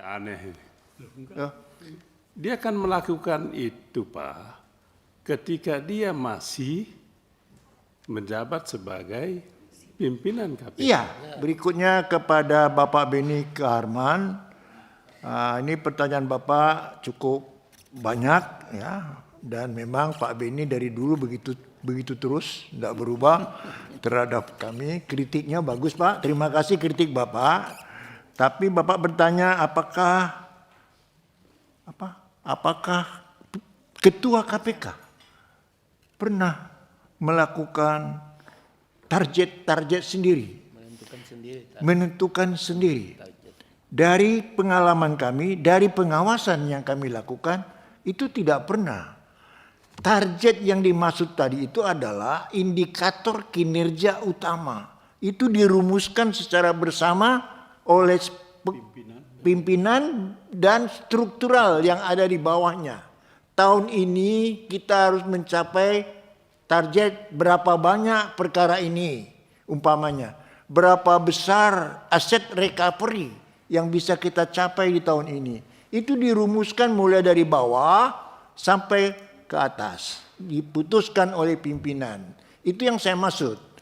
Aneh ini. Ya. Dia kan melakukan itu, Pak, ketika dia masih menjabat sebagai pimpinan KPK. Iya, berikutnya kepada Bapak Beni Keharman. Ini pertanyaan Bapak cukup banyak ya, dan memang Pak Beni dari dulu begitu terus, tidak berubah terhadap kami. Kritiknya bagus, Pak. Terima kasih kritik Bapak. Tapi Bapak bertanya apakah Ketua KPK pernah melakukan target sendiri, menentukan sendiri. Dari pengalaman kami, dari pengawasan yang kami lakukan, itu tidak pernah. Target yang dimaksud tadi itu adalah indikator kinerja utama. Itu dirumuskan secara bersama oleh pimpinan dan struktural yang ada di bawahnya. Tahun ini kita harus mencapai target berapa banyak perkara ini, umpamanya. Berapa besar aset recovery yang bisa kita capai di tahun ini. Itu dirumuskan mulai dari bawah sampai ke atas. Diputuskan oleh pimpinan. Itu yang saya maksud.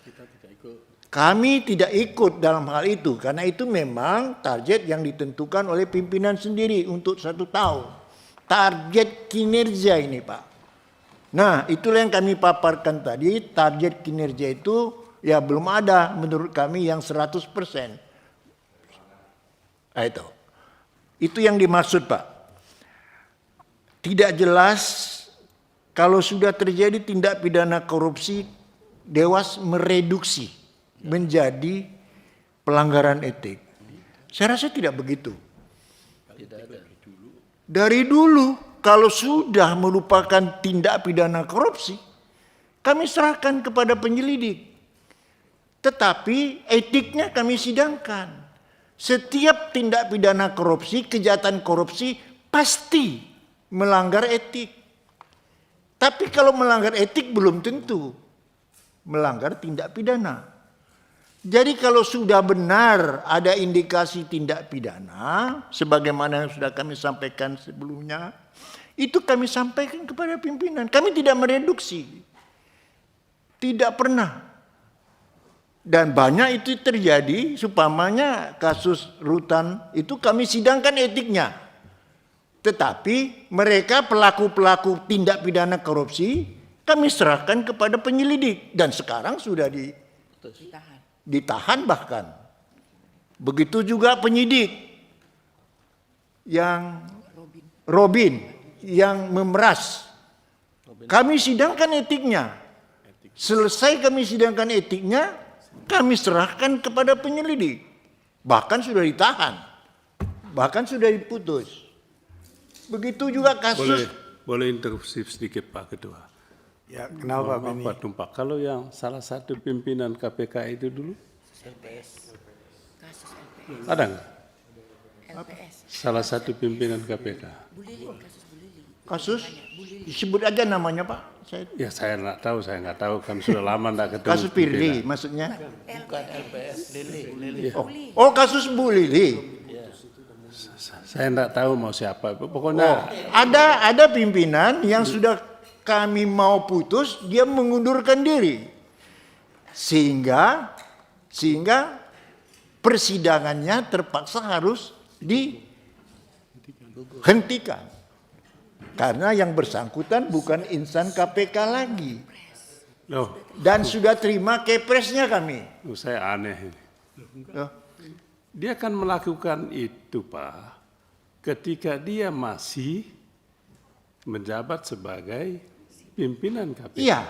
Kami tidak ikut dalam hal itu. Karena itu memang target yang ditentukan oleh pimpinan sendiri untuk 1 tahun. Target kinerja ini, Pak. Nah, itulah yang kami paparkan tadi. Target kinerja itu ya belum ada menurut kami yang 100%. Itu yang dimaksud, Pak. Tidak jelas kalau sudah terjadi tindak pidana korupsi, Dewas mereduksi menjadi pelanggaran etik. Saya rasa tidak begitu. Dari dulu kalau sudah merupakan tindak pidana korupsi, kami serahkan kepada penyelidik. Tetapi etiknya kami sidangkan. Setiap tindak pidana korupsi, kejahatan korupsi pasti melanggar etik. Tapi kalau melanggar etik belum tentu melanggar tindak pidana. Jadi kalau sudah benar ada indikasi tindak pidana, sebagaimana yang sudah kami sampaikan sebelumnya, itu kami sampaikan kepada pimpinan. Kami tidak mereduksi. Tidak pernah. Dan banyak itu terjadi, supamanya kasus Rutan itu kami sidangkan etiknya. Tetapi mereka pelaku-pelaku tindak pidana korupsi kami serahkan kepada penyelidik. Dan sekarang sudah ditahan bahkan. Begitu juga penyidik yang Robin yang memeras. Kami sidangkan etiknya. Selesai kami sidangkan etiknya, kami serahkan kepada penyelidik. Bahkan sudah ditahan. Bahkan sudah diputus. Begitu juga kasus. Boleh interupsi sedikit, Pak Ketua. Ya, kenapa Beni? Pak Tumpak, kalau yang salah satu pimpinan KPK itu dulu? LPS. Kasus LPS. Ada nggak? LPS. Salah satu pimpinan KPK. Kasus Bu Lili. Kasus? Disebut aja namanya, Pak. Saya nggak tahu, kami sudah lama nggak ketemu. Kasus Firly maksudnya? Bukan LPS, Lili. Oh, kasus Bu Lili. Saya nggak tahu mau siapa. Pokoknya ada pimpinan yang sudah kami mau putus, dia mengundurkan diri. Sehingga persidangannya terpaksa harus dihentikan. Karena yang bersangkutan bukan insan KPK lagi. Dan sudah terima kepresnya kami. Saya aneh. Dia kan melakukan itu, Pak, ketika dia masih menjabat sebagai pimpinan KPK. Iya.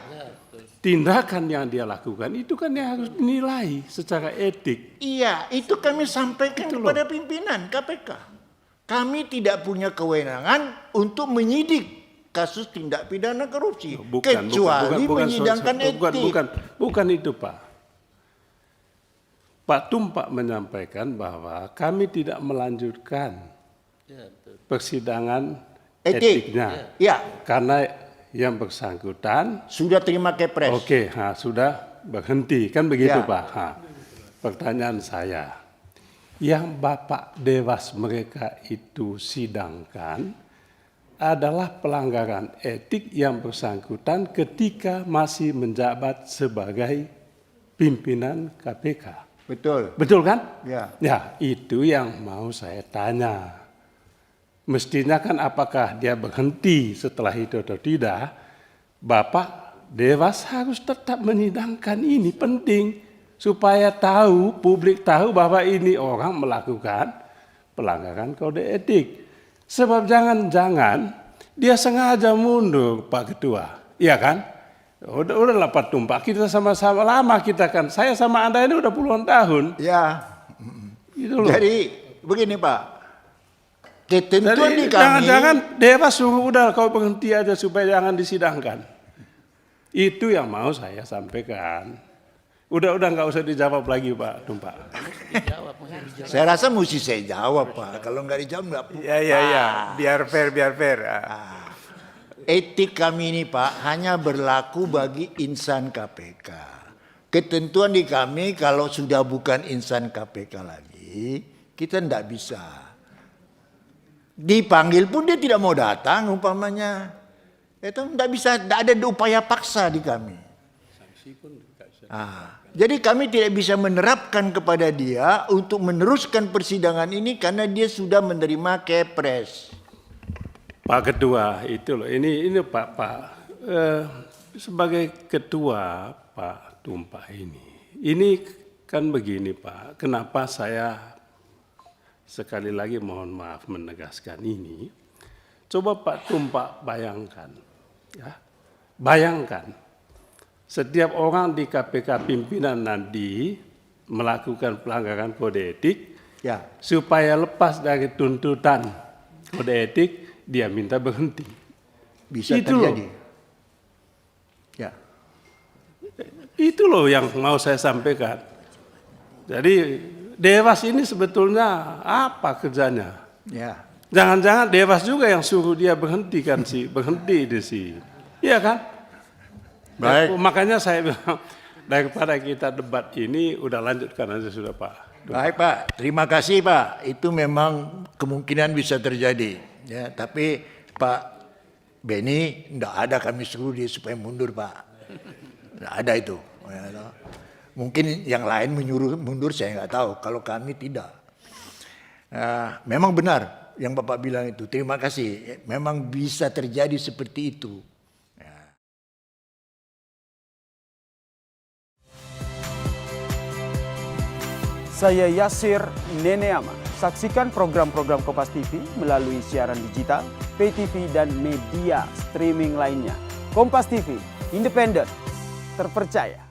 Tindakan yang dia lakukan itu kan yang harus dinilai secara etik. Iya, itu kami sampaikan kepada pimpinan KPK. Kami tidak punya kewenangan untuk menyidik kasus tindak pidana korupsi. Kecuali menyidangkan etik. Bukan itu, Pak. Pak Tumpak menyampaikan bahwa kami tidak melanjutkan persidangan etiknya. Ya. Karena yang bersangkutan sudah terima kepres. Sudah berhenti, kan begitu, ya. Pak. Pertanyaan saya, yang Bapak Dewas mereka itu sidangkan adalah pelanggaran etik yang bersangkutan ketika masih menjabat sebagai pimpinan KPK. Betul. Betul kan? Ya. Ya, itu yang mau saya tanya. Mestinya kan apakah dia berhenti setelah itu atau tidak, Bapak Dewas harus tetap menyidangkan ini, penting. Supaya tahu, publik tahu bahwa ini orang melakukan pelanggaran kode etik. Sebab jangan-jangan dia sengaja mundur Pak Ketua, iya kan? Udahlah Pak Tumpak, kita sama-sama lama kita kan. Saya sama Anda ini udah puluhan tahun. Ya. Gitu loh. Jadi begini Pak, ketentuan di Jadi, kami. jangan-jangan Dewas suruh udah kau berhenti aja supaya jangan disidangkan. Itu yang mau saya sampaikan. Udah nggak usah dijawab lagi Pak Tumpak. Saya rasa mesti saya jawab Pak. Kalau nggak dijawab nggak. Ya. Biar fair. Etik kami ini Pak hanya berlaku bagi insan KPK. Ketentuan di kami kalau sudah bukan insan KPK lagi, kita tidak bisa. Dipanggil pun dia tidak mau datang umpamanya. Itu tidak bisa, tidak ada upaya paksa di kami. Jadi kami tidak bisa menerapkan kepada dia untuk meneruskan persidangan ini karena dia sudah menerima kepres. Pak Ketua, itu loh. Ini Pak. Sebagai Ketua Pak Tumpak ini kan begini Pak. Kenapa saya sekali lagi mohon maaf menegaskan ini. Coba Pak Tumpak bayangkan. Ya, bayangkan setiap orang di KPK pimpinan nanti melakukan pelanggaran kode etik, Ya, supaya lepas dari tuntutan kode etik dia minta berhenti. bisa Itu terjadi. loh. Ya, Itu loh yang mau saya sampaikan. Jadi Dewas ini sebetulnya apa kerjanya? ya. Jangan-jangan Dewas juga yang suruh dia berhenti kan sih, berhenti di sini. Iya kan? Baik. Ya, makanya saya bilang daripada kita debat ini udah lanjutkan aja sudah Pak. Baik Pak, terima kasih Pak. Itu memang kemungkinan bisa terjadi. Ya, tapi Pak Beni tidak ada kami suruh dia supaya mundur Pak. Tidak ada itu. Ya, mungkin yang lain menyuruh mundur saya nggak tahu. Kalau kami tidak. Memang benar yang Bapak bilang itu. Terima kasih. Memang bisa terjadi seperti itu. Saya Yasir Neneama. Saksikan program-program Kompas TV melalui siaran digital, pay TV, dan media streaming lainnya. Kompas TV, independen, terpercaya.